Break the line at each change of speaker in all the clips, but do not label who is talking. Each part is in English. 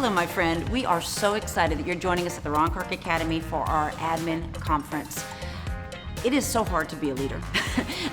Hello, my friend. We are so excited that you're joining us at the Ron Kirk Academy for our admin conference. It is so hard to be a leader.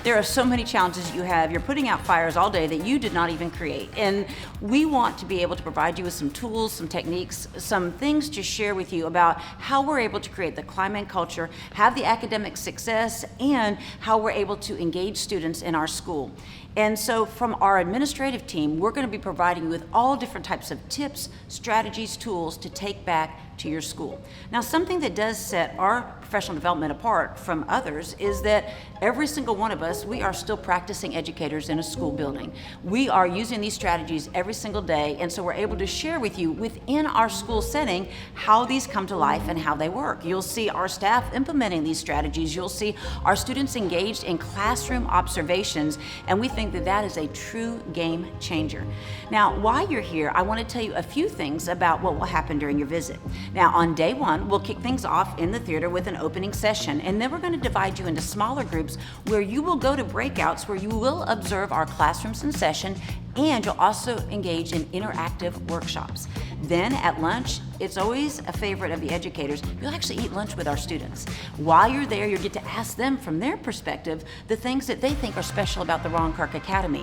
There are so many challenges you have. You're putting out fires all day that you did not even create. And we want to be able to provide you with some tools, some techniques, some things to share with you about how we're able to create the climate and culture, have the academic success, and how we're able to engage students in our school. And so from our administrative team, we're going to be providing you with all different types of tips, strategies, tools to take back to your school. Now, something that does set our professional development apart from others is that every single one of us, we are still practicing educators in a school building. We are using these strategies every single day, and so we're able to share with you within our school setting how these come to life and how they work. You'll see our staff implementing these strategies. You'll see our students engaged in classroom observations, and we think that that is a true game changer. Now, while you're here, I want to tell you a few things about what will happen during your visit. Now, on day one, we'll kick things off in the theater with an opening session, and then we're going to divide you into smaller groups where you will go to breakouts where you will observe our classrooms in session, and you'll also engage in interactive workshops. Then at lunch, it's always a favorite of the educators, you'll actually eat lunch with our students. While you're there, you'll get to ask them from their perspective the things that they think are special about the Ron Kirk Academy.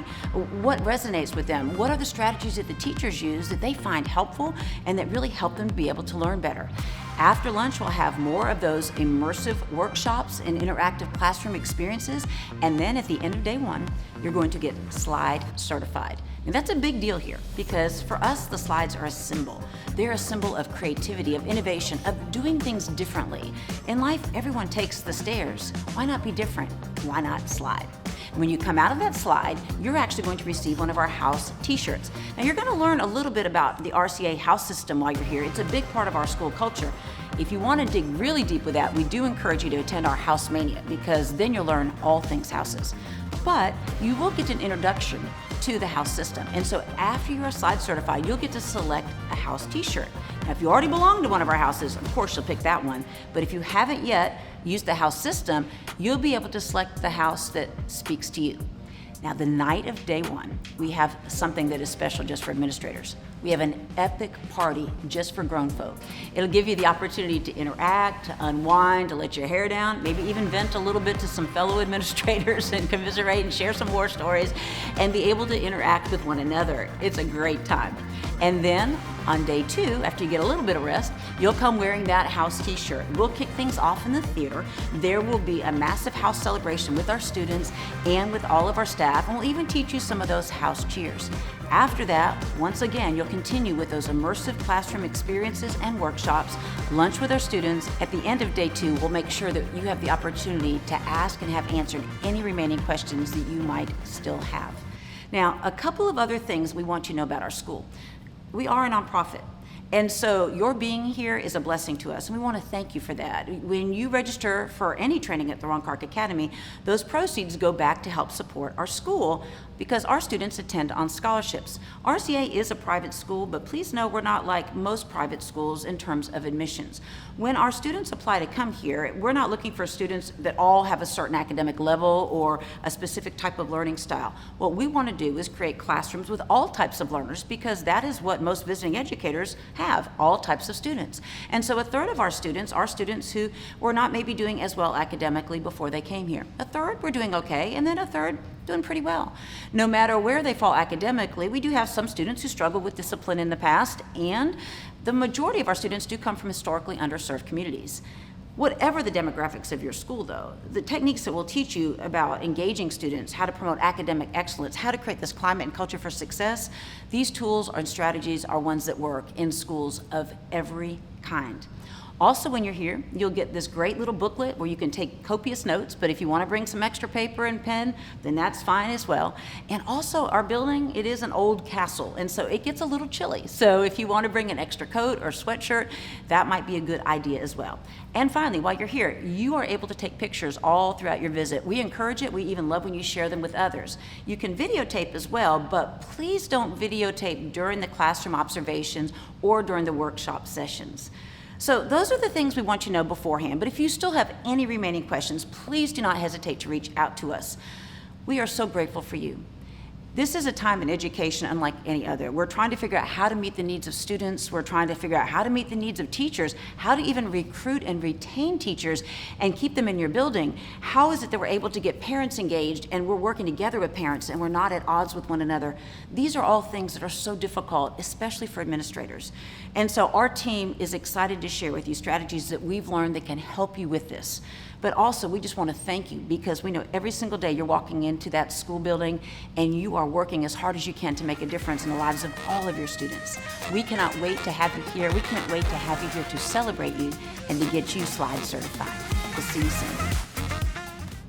What resonates with them? What are the strategies that the teachers use that they find helpful and that really help them to be able to learn better? After lunch, we'll have more of those immersive workshops and interactive classroom experiences. And then at the end of day one, you're going to get slide certified. And that's a big deal here because for us, the slides are a symbol. They're a symbol of creativity, of innovation, of doing things differently. In life, everyone takes the stairs. Why not be different? Why not slide? When you come out of that slide, you're actually going to receive one of our house t-shirts. Now you're going to learn a little bit about the RCA house system while you're here. It's a big part of our school culture. If you want to dig really deep with that, we do encourage you to attend our House Mania because then you'll learn all things houses. But you will get an introduction to the house system. And so after you are slide certified, you'll get to select a house t-shirt. Now, if you already belong to one of our houses, of course you'll pick that one. But if you haven't yet used the house system, you'll be able to select the house that speaks to you. Now, the night of day one, we have something that is special just for administrators. We have an epic party just for grown folk. It'll give you the opportunity to interact, to unwind, to let your hair down, maybe even vent a little bit to some fellow administrators and commiserate and share some war stories and be able to interact with one another. It's a great time. And then on day two, after you get a little bit of rest, you'll come wearing that house t-shirt. We'll kick things off in the theater. There will be a massive house celebration with our students and with all of our staff, and we'll even teach you some of those house cheers. After that, once again, you'll continue with those immersive classroom experiences and workshops, lunch with our students. At the end of day two, we'll make sure that you have the opportunity to ask and have answered any remaining questions that you might still have. Now, a couple of other things we want you to know about our school. We are a nonprofit. And so your being here is a blessing to us, and we want to thank you for that. When you register for any training at the Ron Kirk Academy, those proceeds go back to help support our school because our students attend on scholarships. RCA is a private school, but please know we're not like most private schools in terms of admissions. When our students apply to come here, we're not looking for students that all have a certain academic level or a specific type of learning style. What we want to do is create classrooms with all types of learners because that is what most visiting educators have, all types of students. And so a third of our students are students who were not maybe doing as well academically before they came here. A third were doing okay, and then a third doing pretty well. No matter where they fall academically, we do have some students who struggled with discipline in the past, and the majority of our students do come from historically underserved communities. Whatever the demographics of your school, though, the techniques that will teach you about engaging students, how to promote academic excellence, how to create this climate and culture for success, these tools and strategies are ones that work in schools of every kind. Also, when you're here, you'll get this great little booklet where you can take copious notes, but if you want to bring some extra paper and pen, then that's fine as well. And also, our building, it is an old castle, and so it gets a little chilly. So if you want to bring an extra coat or sweatshirt, that might be a good idea as well. And finally, while you're here, you are able to take pictures all throughout your visit. We encourage it. We even love when you share them with others. You can videotape as well, but please don't videotape during the classroom observations or during the workshop sessions. So those are the things we want you to know beforehand, but if you still have any remaining questions, please do not hesitate to reach out to us. We are so grateful for you. This is a time in education unlike any other. We're trying to figure out how to meet the needs of students. We're trying to figure out how to meet the needs of teachers, how to even recruit and retain teachers and keep them in your building. How is it that we're able to get parents engaged and we're working together with parents and we're not at odds with one another? These are all things that are so difficult, especially for administrators. And so our team is excited to share with you strategies that we've learned that can help you with this. But also, we just want to thank you because we know every single day you're walking into that school building and you are working as hard as you can to make a difference in the lives of all of your students. We cannot wait to have you here. We can't wait to have you here to celebrate you and to get you SLIDE certified. We'll see you soon.